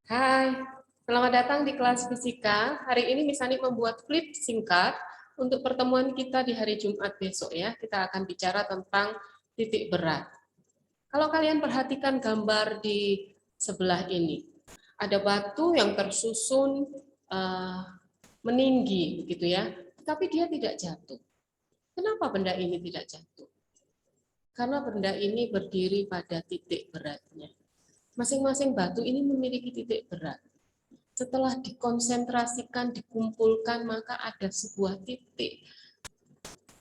Hai, selamat datang di kelas fisika. Hari ini Miss Ani membuat flip singkat untuk pertemuan kita di hari Jumat besok ya. Kita akan bicara tentang titik berat. Kalau kalian perhatikan gambar di sebelah ini, ada batu yang tersusun meninggi gitu ya, tapi dia tidak jatuh. Kenapa benda ini tidak jatuh? Karena benda ini berdiri pada titik beratnya. Masing-masing batu ini memiliki titik berat. Setelah dikonsentrasikan, dikumpulkan, maka ada sebuah titik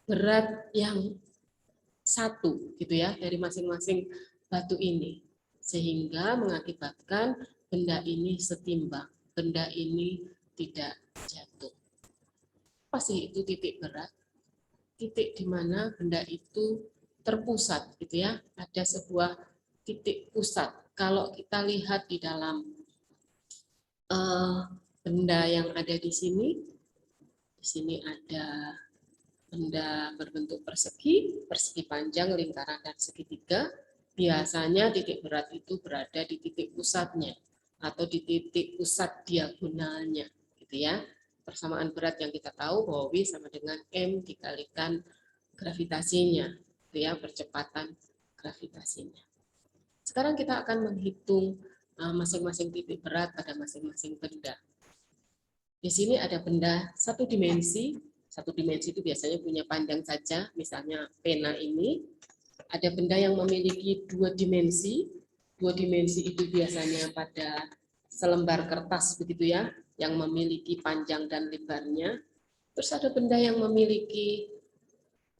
berat yang satu gitu ya dari masing-masing batu ini, sehingga mengakibatkan benda ini setimbang, benda ini tidak jatuh. Apa sih itu titik berat? Titik di mana benda itu terpusat gitu ya, ada sebuah titik pusat. Kalau kita lihat di dalam benda yang ada di sini ada benda berbentuk persegi, persegi panjang, lingkaran, dan segitiga. Biasanya titik berat itu berada di titik pusatnya atau di titik pusat diagonalnya, gitu ya. Persamaan berat yang kita tahu bahwa W sama dengan M dikalikan gravitasinya, gitu ya, percepatan gravitasinya. Sekarang kita akan menghitung masing-masing titik berat pada masing-masing benda. Di sini ada benda satu dimensi. Satu dimensi itu biasanya punya panjang saja, misalnya pena ini. Ada benda yang memiliki dua dimensi. Dua dimensi itu biasanya pada selembar kertas begitu ya, yang memiliki panjang dan lebarnya. Terus ada benda yang memiliki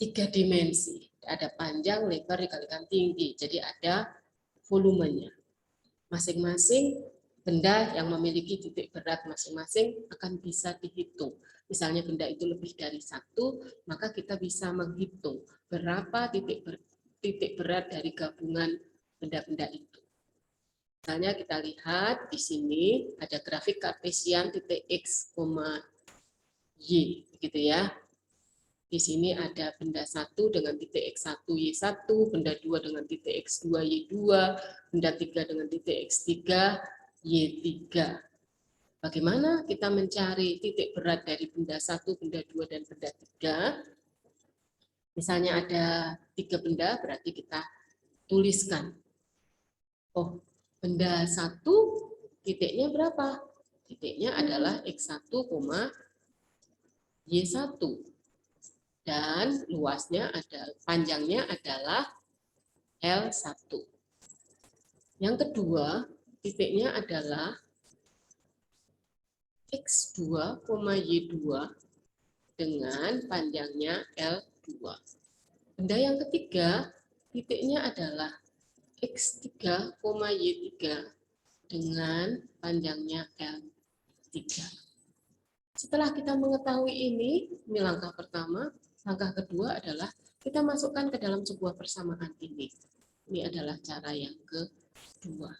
tiga dimensi. Ada panjang, lebar dikalikan tinggi. Jadi ada volumenya. Masing-masing benda yang memiliki titik berat masing-masing akan bisa dihitung. Misalnya benda itu lebih dari satu, maka kita bisa menghitung berapa titik berat dari gabungan benda-benda itu. Misalnya kita lihat di sini ada grafik kartesian titik x, y, begitu ya. Di sini ada benda 1 dengan titik X1, Y1, benda 2 dengan titik X2, Y2, benda 3 dengan titik X3, Y3. Bagaimana kita mencari titik berat dari benda 1, benda 2, dan benda 3? Misalnya ada 3 benda, berarti kita tuliskan. Oh, benda 1 titiknya berapa? Titiknya adalah X1, Y1. Dan luasnya panjangnya adalah L1. Yang kedua, titiknya adalah X2, Y2 dengan panjangnya L2. Benda yang ketiga, titiknya adalah X3, Y3 dengan panjangnya L3. Setelah kita mengetahui ini langkah pertama. Langkah kedua adalah kita masukkan ke dalam sebuah persamaan ini. Ini adalah cara yang kedua,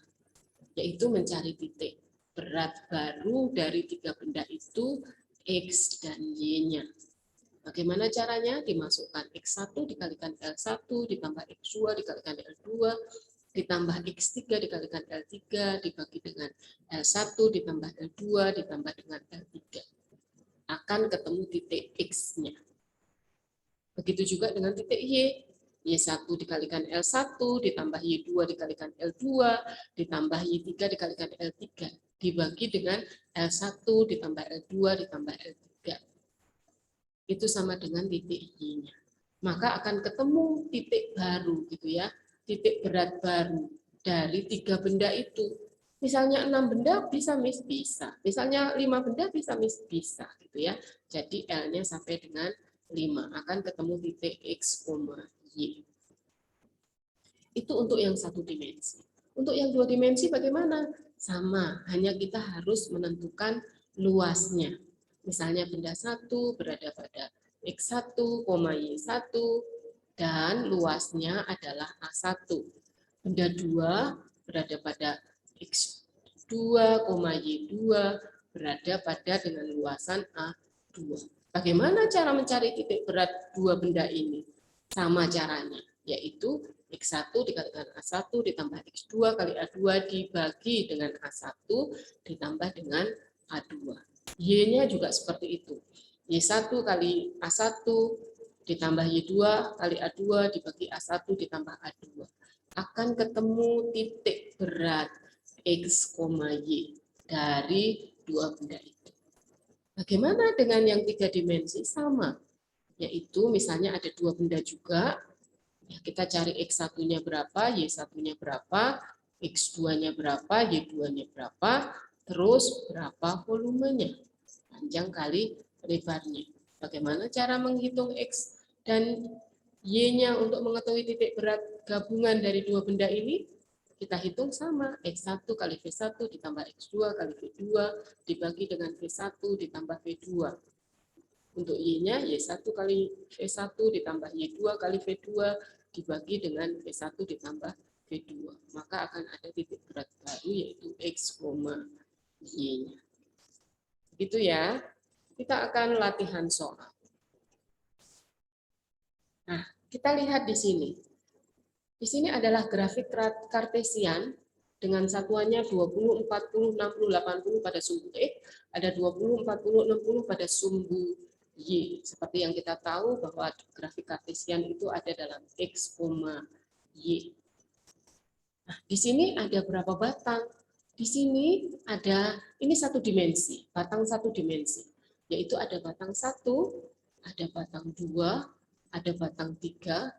yaitu mencari titik berat baru dari 3 benda itu, X dan Y-nya. Bagaimana caranya? Dimasukkan X1 dikalikan L1, ditambah X2 dikalikan L2, ditambah X3 dikalikan L3, dibagi dengan L1, ditambah L2, ditambah dengan L3. Akan ketemu titik X-nya. Begitu juga dengan titik Y. Y1 dikalikan L1, ditambah Y2 dikalikan L2, ditambah Y3 dikalikan L3. Dibagi dengan L1 ditambah L2 ditambah L3. Itu sama dengan titik Y-nya. Maka akan ketemu titik baru gitu ya. Titik berat baru dari 3 benda itu. Misalnya 6 benda bisa, Miss? Bisa. Misalnya 5 benda bisa, Miss? Bisa gitu ya. Jadi L-nya sampai dengan 5, akan ketemu titik X, Y. Itu untuk yang satu dimensi. Untuk yang 2 dimensi bagaimana? Sama, hanya kita harus menentukan luasnya. Misalnya benda 1 berada pada X1, Y1, dan luasnya adalah A1. Benda 2 berada pada X2, Y2, berada pada dengan luasan A2. Bagaimana cara mencari titik berat 2 benda ini? Sama caranya. yaitu X1 dikalikan A1 ditambah X2 kali A2 dibagi dengan A1 ditambah dengan A2. Y-nya juga seperti itu. Y1 kali A1 ditambah Y2 kali A2 dibagi A1 ditambah A2. Akan ketemu titik berat X, Y dari dua benda itu. Bagaimana dengan yang 3 dimensi? Sama, yaitu misalnya ada dua benda juga, ya kita cari X1-nya berapa, Y1-nya berapa, X2-nya berapa, Y2-nya berapa, terus berapa volumenya, panjang kali lebarnya. Bagaimana cara menghitung X dan Y-nya untuk mengetahui titik berat gabungan dari dua benda ini? Kita hitung sama, X1 kali V1 ditambah X2 kali V2 dibagi dengan V1 ditambah V2. Untuk Y-nya, Y1 kali V1 ditambah Y2 kali V2 dibagi dengan V1 ditambah V2. Maka akan ada titik berat baru yaitu X, Y-nya. Gitu ya. Kita akan latihan soal. Nah, kita lihat di sini. Di sini adalah grafik kartesian dengan satuannya 20, 40, 60, 80 pada sumbu X, ada 20, 40, 60 pada sumbu Y. Seperti yang kita tahu bahwa grafik kartesian itu ada dalam X, Y. Nah, di sini ada berapa batang? Di sini ada, ini satu dimensi, batang satu dimensi. Yaitu ada batang 1, ada batang 2, ada batang 3,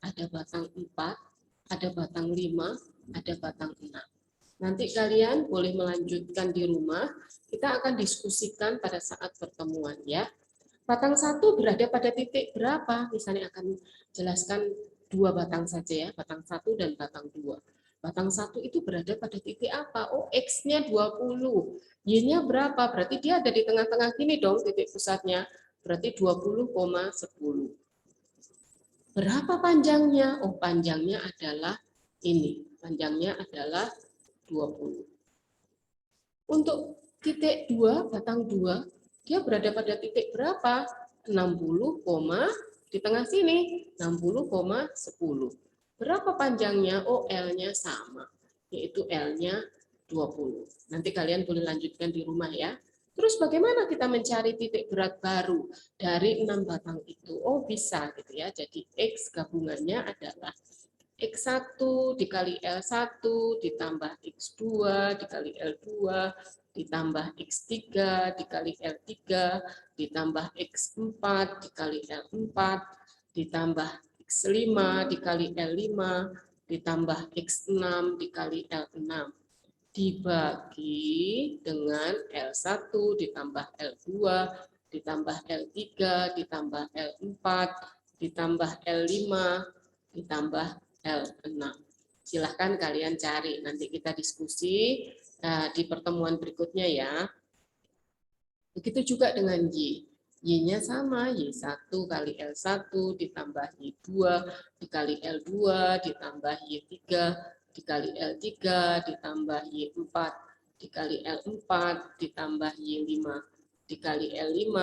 ada batang 4, ada batang 5, ada batang 6. Nanti kalian boleh melanjutkan di rumah, kita akan diskusikan pada saat pertemuan ya. Batang 1 berada pada titik berapa? Misalnya akan jelaskan 2 batang saja ya, batang 1 dan batang 2. Batang 1 itu berada pada titik apa? Oh, X-nya 20. Y-nya berapa? Berarti dia ada di tengah-tengah gini dong titik pusatnya. Berarti 20,10. Berapa panjangnya? Oh, panjangnya adalah ini. Panjangnya adalah 20. Untuk titik 2, batang 2, dia berada pada titik berapa? 60, di tengah sini, 60,10. Berapa panjangnya? Oh, L-nya sama, yaitu L-nya 20. Nanti kalian boleh lanjutkan di rumah ya. Terus bagaimana kita mencari titik berat baru dari 6 batang itu? Oh, bisa gitu ya. Jadi X gabungannya adalah X1 dikali L1 ditambah X2 dikali L2 ditambah X3 dikali L3 ditambah X4 dikali L4 ditambah X5 dikali L5 ditambah X6 dikali L6 dibagi dengan L1 ditambah L2 ditambah L3 ditambah L4 ditambah L5 ditambah L6. Silahkan kalian cari, nanti kita diskusi di pertemuan berikutnya ya. Begitu juga dengan Y. Y-nya sama, Y1 kali L1 ditambah Y2 dikali L2 ditambah Y3 dikali L3 ditambah Y4 dikali L4 ditambah Y5 dikali L5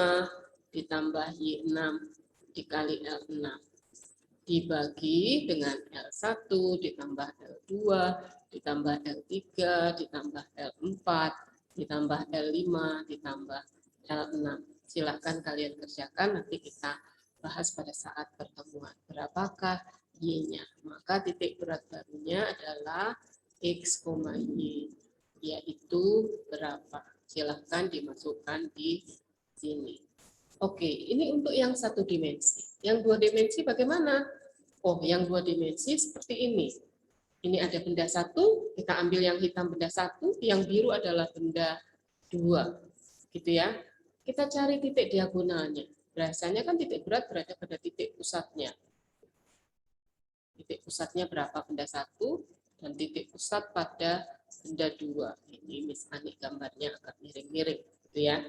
ditambah Y6 dikali L6 dibagi dengan L1 ditambah L2 ditambah L3 ditambah L4 ditambah L5 ditambah L6. Silahkan kalian kerjakan, nanti kita bahas pada saat pertemuan. Berapakah Y-nya? Maka titik berat barunya adalah X, Y, yaitu berapa? Silahkan dimasukkan di sini. Oke, ini untuk yang satu dimensi. Yang dua dimensi bagaimana? Oh, yang dua dimensi seperti ini. Ini ada benda satu, kita ambil yang hitam benda satu, yang biru adalah benda dua. Gitu ya. Kita cari titik diagonalnya. Biasanya kan titik berat berada pada titik pusatnya. Titik pusatnya berapa benda satu, dan titik pusat pada benda dua. Ini Miss Ani gambarnya agak miring-miring. Gitu ya.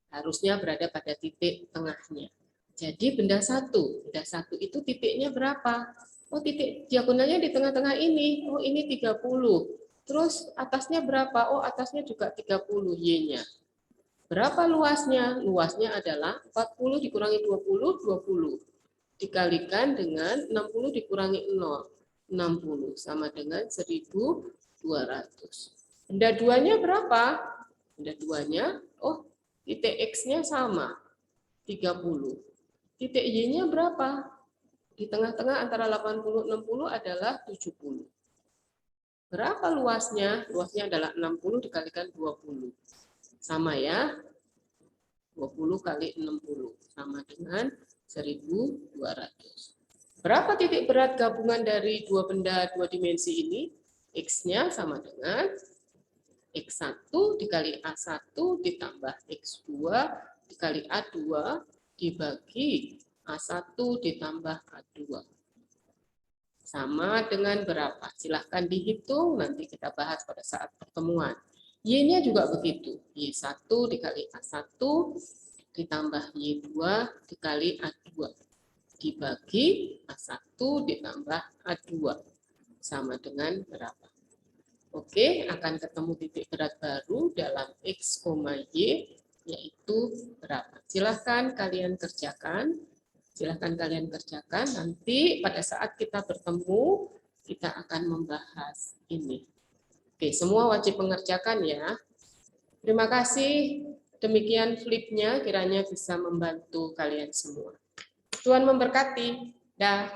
Harusnya berada pada titik tengahnya. Jadi benda satu itu titiknya berapa? Oh, titik diagonalnya di tengah-tengah ini. Oh, ini 30. Terus atasnya berapa? Oh, atasnya juga 30 Y-nya. Berapa luasnya? Luasnya adalah 40 dikurangi 20, 20. dikalikan dengan 60 dikurangi 0. 60 sama dengan 1.200. Benda duanya berapa? Benda duanya, titik X-nya sama, 30. Titik Y-nya berapa? Di tengah-tengah antara 80 dan 60 adalah 70. Berapa luasnya? Luasnya adalah 60 dikalikan 20. Sama ya, 20 kali 60 sama dengan 1.200. Berapa titik berat gabungan dari dua benda dua dimensi ini? X-nya sama dengan X1 dikali A1 ditambah X2 dikali A2 dibagi A1 ditambah A2. Sama dengan berapa? Silahkan dihitung, nanti kita bahas pada saat pertemuan. Y-nya juga begitu. Y1 dikali A1 ditambah Y2 dikali A2 dibagi A1 ditambah A2 sama dengan berapa? Oke, akan ketemu titik berat baru dalam X, Y, yaitu berapa? Silahkan kalian kerjakan. Silahkan kalian kerjakan. Nanti pada saat kita bertemu, kita akan membahas ini. Oke, semua wajib mengerjakan ya. Terima kasih. Demikian flipnya, kiranya bisa membantu kalian semua. Tuhan memberkati. Dah.